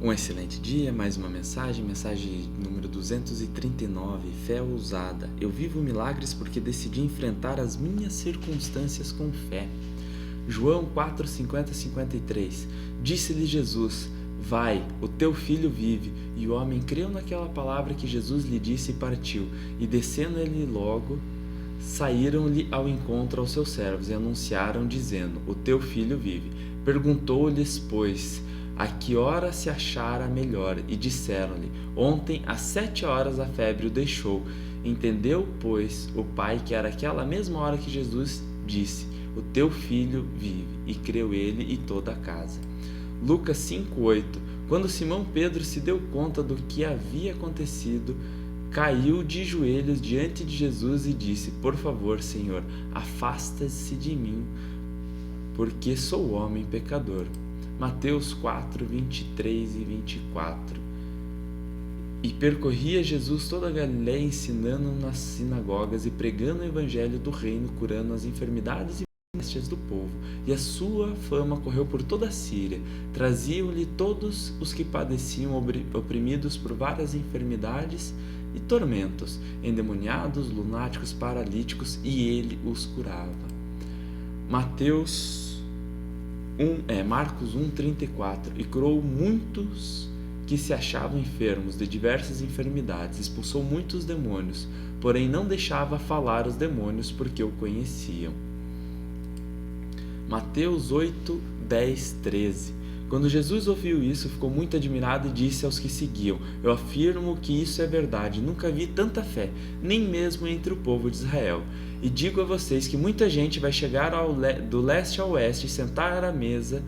Um excelente dia, mais uma mensagem número 239, fé ousada. Eu vivo milagres porque decidi enfrentar as minhas circunstâncias com fé. João 4, 50-53. Disse-lhe Jesus: Vai, o teu filho vive. E o homem creu naquela palavra que Jesus lhe disse e partiu. E descendo ele logo, saíram-lhe ao encontro aos seus servos e anunciaram, dizendo: O teu filho vive. Perguntou-lhes, pois, a que hora se achara melhor, e disseram-lhe: Ontem, às 7 horas, a febre o deixou. Entendeu, pois, o pai que era aquela mesma hora que Jesus disse: O teu filho vive, e creu ele e toda a casa. Lucas 5:8. Quando Simão Pedro se deu conta do que havia acontecido, caiu de joelhos diante de Jesus e disse: Por favor, Senhor, afasta-se de mim, porque sou homem pecador. Mateus 4, 23 e 24. E percorria Jesus toda a Galiléia, ensinando nas sinagogas e pregando o evangelho do reino, curando as enfermidades e doenças do povo. E a sua fama correu por toda a Síria. Traziam-lhe todos os que padeciam, oprimidos por várias enfermidades e tormentos, endemoniados, lunáticos, paralíticos, e ele os curava. Marcos 1:34. E curou muitos que se achavam enfermos de diversas enfermidades, expulsou muitos demônios, porém não deixava falar os demônios, porque o conheciam. Mateus 8, 10, 13. Quando Jesus ouviu isso, ficou muito admirado e disse aos que seguiam: Eu afirmo que isso é verdade, nunca vi tanta fé, nem mesmo entre o povo de Israel. E digo a vocês que muita gente vai chegar do leste ao oeste e sentar à mesa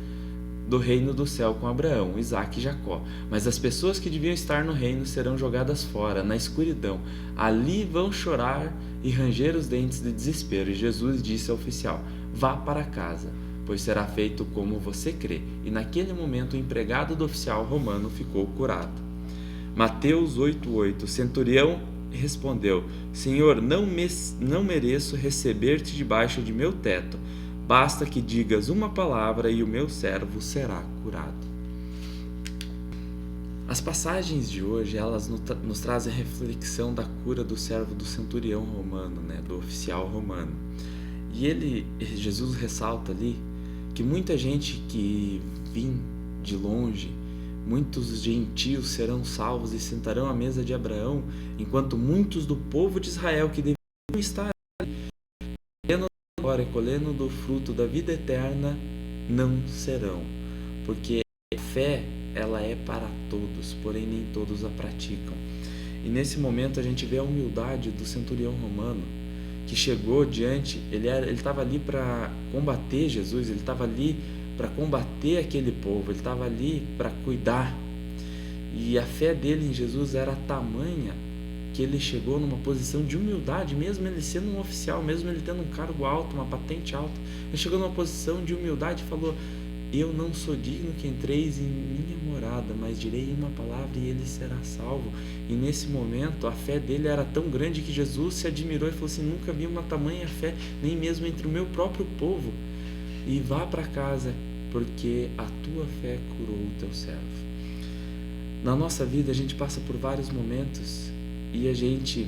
do reino do céu com Abraão, Isaque e Jacó. Mas as pessoas que deviam estar no reino serão jogadas fora, na escuridão. Ali vão chorar e ranger os dentes de desespero. E Jesus disse ao oficial: Vá para casa, pois será feito como você crê. E naquele momento o empregado do oficial romano ficou curado. Mateus 8:8. Centurião respondeu: Senhor, não mereço receber-te debaixo de meu teto. Basta que digas uma palavra e o meu servo será curado. As passagens de hoje, elas nos trazem a reflexão da cura do servo do centurião romano, do oficial romano. E Jesus ressalta ali que muita gente que vem de longe, muitos gentios serão salvos e sentarão à mesa de Abraão, enquanto muitos do povo de Israel que deveriam estar agora colhendo do fruto da vida eterna não serão, porque a fé, ela é para todos, porém nem todos a praticam. E nesse momento a gente vê a humildade do centurião romano, que chegou diante, ele estava ali para combater Jesus, ele estava ali para combater aquele povo, ele estava ali para cuidar. E a fé dele em Jesus era tamanha que ele chegou numa posição de humildade, mesmo ele sendo um oficial, mesmo ele tendo um cargo alto, uma patente alta, ele chegou numa posição de humildade e falou: Eu não sou digno que entreis em minha morada, mas direi uma palavra e ele será salvo. E nesse momento a fé dele era tão grande que Jesus se admirou e falou assim: Nunca vi uma tamanha fé, nem mesmo entre o meu próprio povo. E vá para casa, porque a tua fé curou o teu servo. Na nossa vida a gente passa por vários momentos e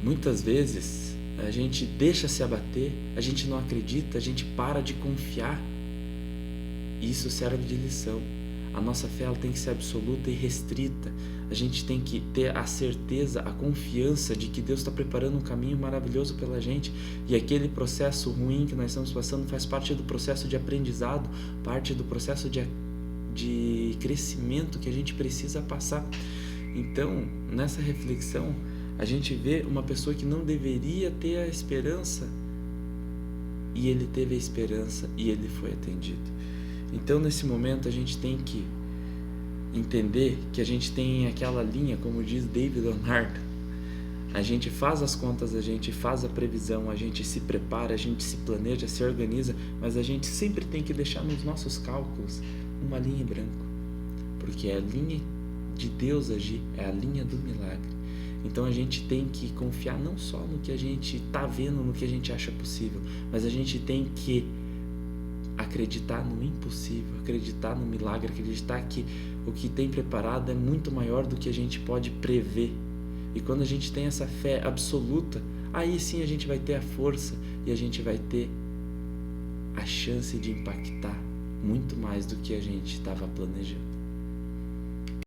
muitas vezes, a gente deixa se abater, a gente não acredita, a gente para de confiar. E isso serve de lição. A nossa fé, ela tem que ser absoluta e restrita. A gente tem que ter a certeza, a confiança de que Deus está preparando um caminho maravilhoso pela gente, e aquele processo ruim que nós estamos passando faz parte do processo de aprendizado, parte do processo de crescimento que a gente precisa passar. Então, nessa reflexão, a gente vê uma pessoa que não deveria ter a esperança, e ele teve a esperança e ele foi atendido. Então, nesse momento, a gente tem que entender que a gente tem aquela linha, como diz David Leonhardt, a gente faz as contas, a gente faz a previsão, a gente se prepara, a gente se planeja, se organiza, mas a gente sempre tem que deixar nos nossos cálculos uma linha em branco, porque é a linha de Deus agir, é a linha do milagre. Então a gente tem que confiar não só no que a gente está vendo, no que a gente acha possível, mas a gente tem que acreditar no impossível, acreditar no milagre, acreditar que o que tem preparado é muito maior do que a gente pode prever. E quando a gente tem essa fé absoluta, aí sim a gente vai ter a força e a gente vai ter a chance de impactar muito mais do que a gente estava planejando.